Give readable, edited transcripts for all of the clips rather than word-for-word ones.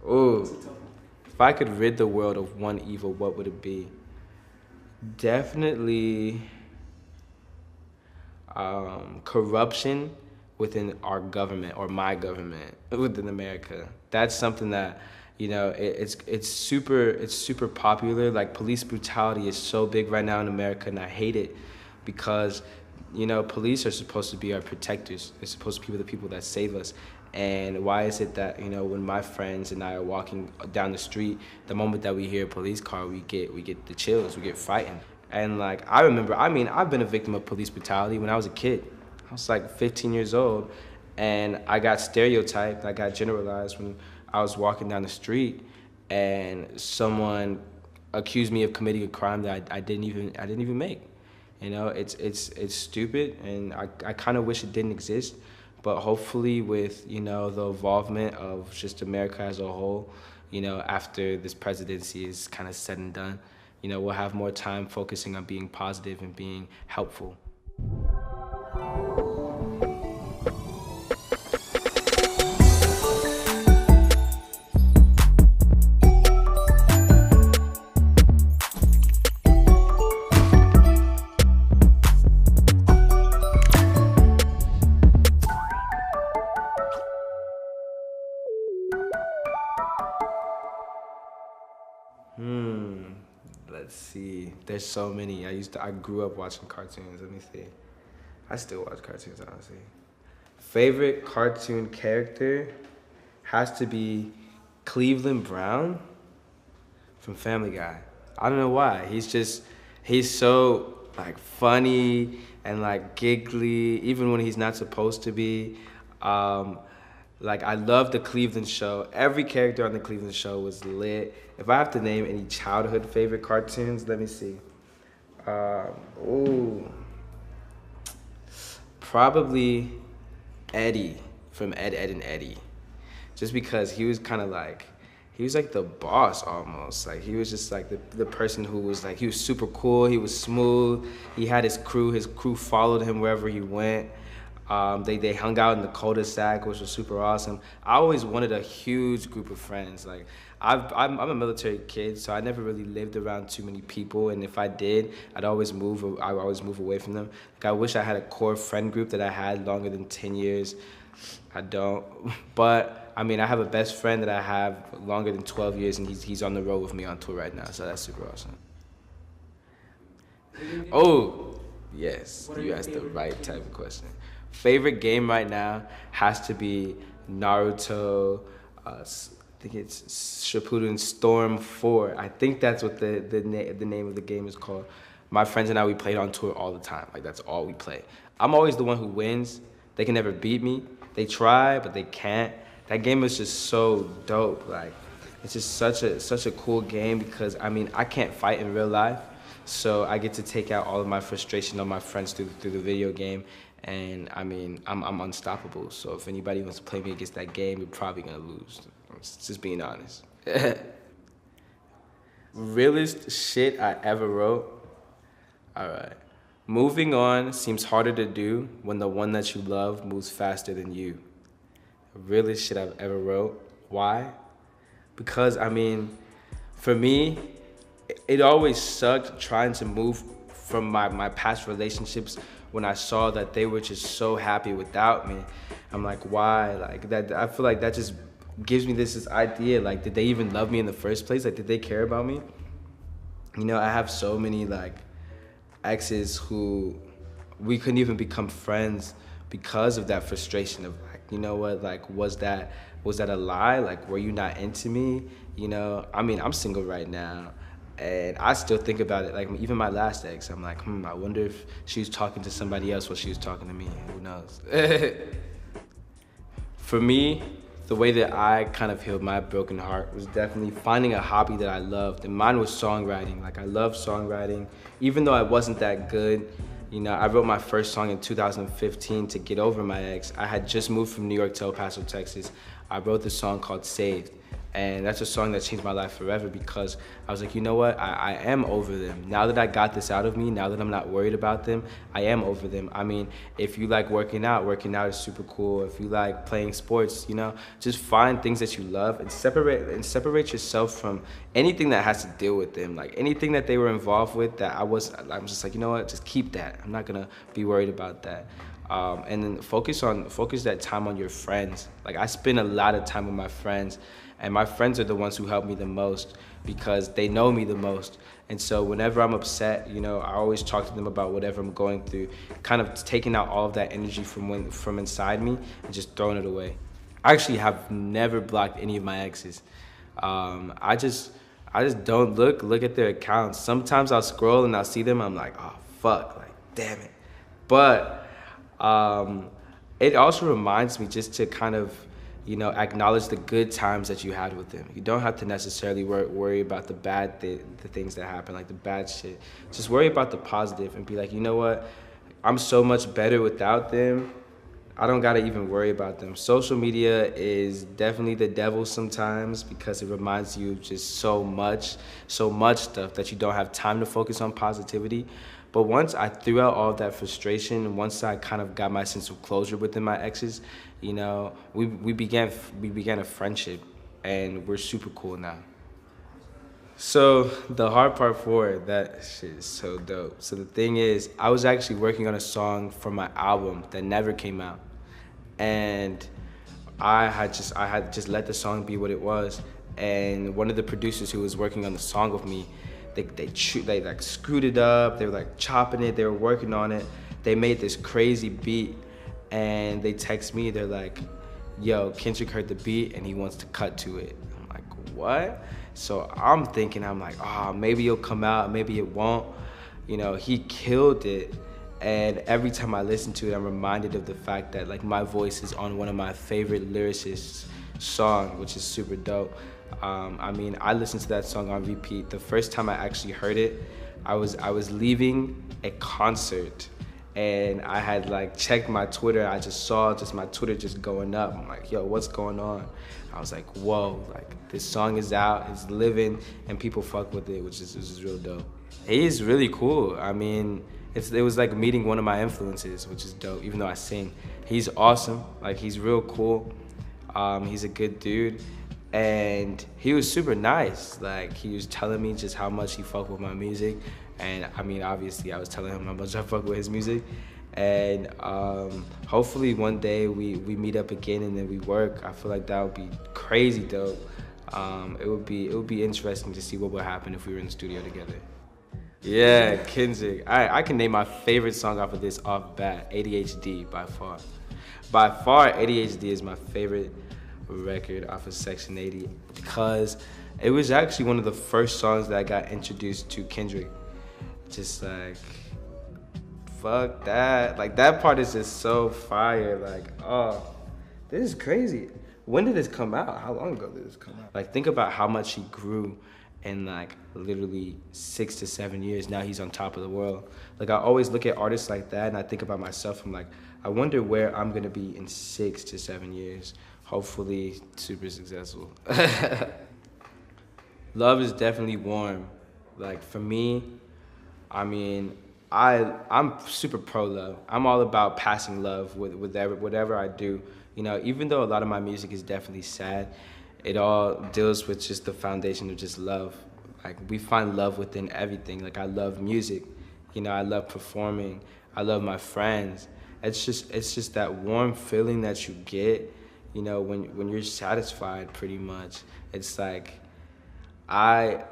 Ooh, if I could rid the world of one evil, what would it be? Definitely corruption within our government or my government within America. That's something that it's super popular. Like police brutality is so big right now in America, and I hate it because police are supposed to be our protectors. They're supposed to be the people that save us. And why is it that when my friends and I are walking down the street, the moment that we hear a police car, we get the chills, we get frightened. And like I remember, I've been a victim of police brutality when I was a kid. I was like 15 years old, and I got stereotyped. I got generalized when I was walking down the street, and someone accused me of committing a crime that I didn't even make. It's stupid, and I kind of wish it didn't exist. But hopefully, with the involvement of just America as a whole, after this presidency is kind of said and done, we'll have more time focusing on being positive and being helpful. Let's see. There's so many. I grew up watching cartoons. Let me see. I still watch cartoons, honestly. Favorite cartoon character has to be Cleveland Brown from Family Guy. I don't know why. He's so like funny and like giggly, even when he's not supposed to be. Like I love the Cleveland show. Every character on the Cleveland show was lit. If I have to name any childhood favorite cartoons, let me see. Ooh, probably Eddie from Ed, Ed and Eddie, just because he was like the boss almost. Like he was just like the person who was like he was super cool. He was smooth. He had his crew. His crew followed him wherever he went. They hung out in the cul-de-sac, which was super awesome. I always wanted a huge group of friends. Like I'm a military kid, so I never really lived around too many people. And if I did, I'd always move. I would always move away from them. Like I wish I had a core friend group that I had longer than 10 years. I don't, but I have a best friend that I have longer than 12 years, and he's on the road with me on tour right now. So that's super awesome. Oh, yes, you asked the right type of question. Favorite game right now has to be Naruto. I think it's Shippuden Storm 4. I think that's what the name of the game is called. My friends and I, we played on tour all the time. Like that's all we play. I'm always the one who wins. They can never beat me. They try, but they can't. That game is just so dope. Like it's just such a cool game because I can't fight in real life. So I get to take out all of my frustration on my friends through the video game. And I'm unstoppable. So if anybody wants to play me against that game, you're probably gonna lose. I'm just being honest. Realest shit I ever wrote. All right. Moving on seems harder to do when the one that you love moves faster than you. Realest shit I've ever wrote. Why? Because for me, it always sucked trying to move from my past relationships when I saw that they were just so happy without me. I'm like, why? Like that, I feel like that just gives me this idea, like, did they even love me in the first place? Like, did they care about me? I have so many like exes who we couldn't even become friends because of that frustration of like, like, was that a lie? Like, were you not into me? I'm single right now. And I still think about it, like even my last ex, I'm like, I wonder if she was talking to somebody else while she was talking to me. Who knows? For me, the way that I kind of healed my broken heart was definitely finding a hobby that I loved. And mine was songwriting. Like I love songwriting, even though I wasn't that good. I wrote my first song in 2015 to get over my ex. I had just moved from New York to El Paso, Texas. I wrote this song called Saved. And that's a song that changed my life forever because I was like, you know what? I am over them. Now that I got this out of me, now that I'm not worried about them, I am over them. I mean, if you like working out is super cool. If you like playing sports, you know, just find things that you love and separate yourself from anything that has to deal with them. Like anything that they were involved with that I'm just like, you know what? Just keep that. I'm not gonna be worried about that. And then focus that time on your friends. Like I spend a lot of time with my friends, and my friends are the ones who help me the most because they know me the most. And so whenever I'm upset, you know, I always talk to them about whatever I'm going through, kind of taking out all of that energy from inside me and just throwing it away. I actually have never blocked any of my exes. I just don't look at their accounts. Sometimes I'll scroll and I'll see them. I'm like, oh fuck, like damn it. But it also reminds me just to kind of, you know, acknowledge the good times that you had with them. You don't have to necessarily worry about the things that happen, like the bad shit. Just worry about the positive and be like, you know what? I'm so much better without them. I don't gotta even worry about them. Social media is definitely the devil sometimes because it reminds you of just so much stuff that you don't have time to focus on positivity. But once I threw out all of that frustration, once I kind of got my sense of closure within my exes, you know, we began a friendship, and we're super cool now. So the hard part for it, that shit is so dope. So the thing is, I was actually working on a song for my album that never came out, and I had just let the song be what it was. And one of the producers who was working on the song with me, they like screwed it up. They were like chopping it. They were working on it. They made this crazy beat, and they text me. They're like, "Yo, Kendrick heard the beat and he wants to cut to it." I'm like, "What?" So I'm thinking, I'm like, "Oh, maybe it'll come out. Maybe it won't." You know, he killed it. And every time I listen to it, I'm reminded of the fact that like my voice is on one of my favorite lyricists' song, which is super dope. I mean, I listened to that song on repeat. The first time I actually heard it, I was leaving a concert, and I had like checked my Twitter. I just saw just my Twitter just going up. I'm like, yo, what's going on? I was like, whoa, like this song is out, it's living, and people fuck with it, which is real dope. He's really cool. I mean, it was like meeting one of my influences, which is dope, even though I sing. He's awesome, like he's real cool. He's a good dude. And he was super nice. Like he was telling me just how much he fucked with my music. And I mean, obviously I was telling him how much I fuck with his music. And hopefully one day we meet up again and then we work. I feel like that would be crazy dope. It would be interesting to see what would happen if we were in the studio together. Yeah, Kendrick. I can name my favorite song off of this off bat, ADHD by far. By far, ADHD is my favorite record off of Section 80 because it was actually one of the first songs that I got introduced to Kendrick. Just like, fuck that. Like that part is just so fire. Like, oh, this is crazy. When did this come out? How long ago did this come out? Like think about how much he grew in like literally 6 to 7 years. Now he's on top of the world. Like I always look at artists like that and I think about myself. I'm like, I wonder where I'm gonna be in 6 to 7 years. Hopefully super successful. Love is definitely warm. Like for me, I mean, I'm super pro love. I'm all about passing love with whatever I do. You know, even though a lot of my music is definitely sad, it all deals with just the foundation of just love. Like we find love within everything. Like I love music, you know, I love performing, I love my friends. It's just that warm feeling that you get, you know, when you're satisfied pretty much. It's like I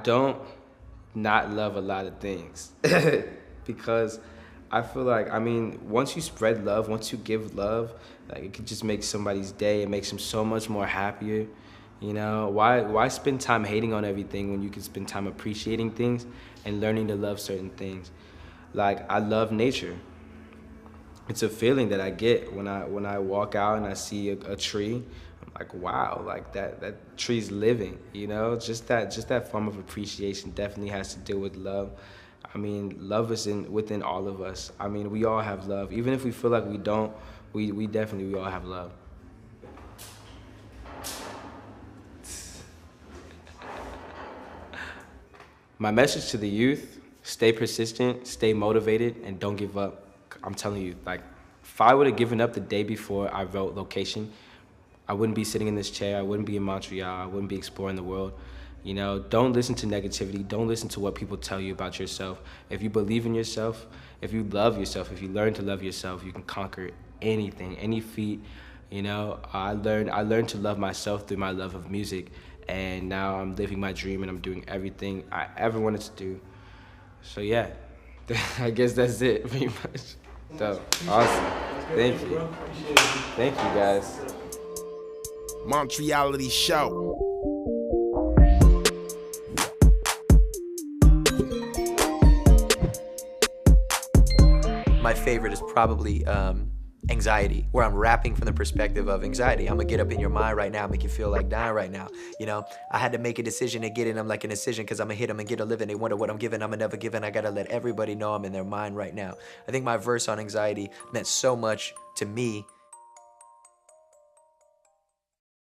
don't not love a lot of things because I feel like, I mean, once you spread love, once you give love, like it could just make somebody's day. It makes them so much more happier. You know, why spend time hating on everything when you can spend time appreciating things and learning to love certain things? Like I love nature. It's a feeling that I get when I walk out and I see a tree. I'm like, wow, like that tree's living, you know? Just that form of appreciation definitely has to do with love. I mean, love is within all of us. I mean, we all have love. Even if we feel like we don't, we all have love. My message to the youth, stay persistent, stay motivated, and don't give up. I'm telling you, like, if I would have given up the day before I wrote Location, I wouldn't be sitting in this chair, I wouldn't be in Montreal, I wouldn't be exploring the world. You know, don't listen to negativity, don't listen to what people tell you about yourself. If you believe in yourself, if you love yourself, if you learn to love yourself, you can conquer anything, any feat. You know, I learned to love myself through my love of music, and now I'm living my dream and I'm doing everything I ever wanted to do. So yeah, I guess that's it pretty much. So awesome. Thank you. Thank you guys. Montreality show. My favorite is probably anxiety, where I'm rapping from the perspective of anxiety. I'm gonna get up in your mind right now, make you feel like dying right now. You know, I had to make a decision to get in them like an incision, cause I'm gonna hit them and get a living. They wonder what I'm giving, I'm never giving. I gotta let everybody know I'm in their mind right now. I think my verse on anxiety meant so much to me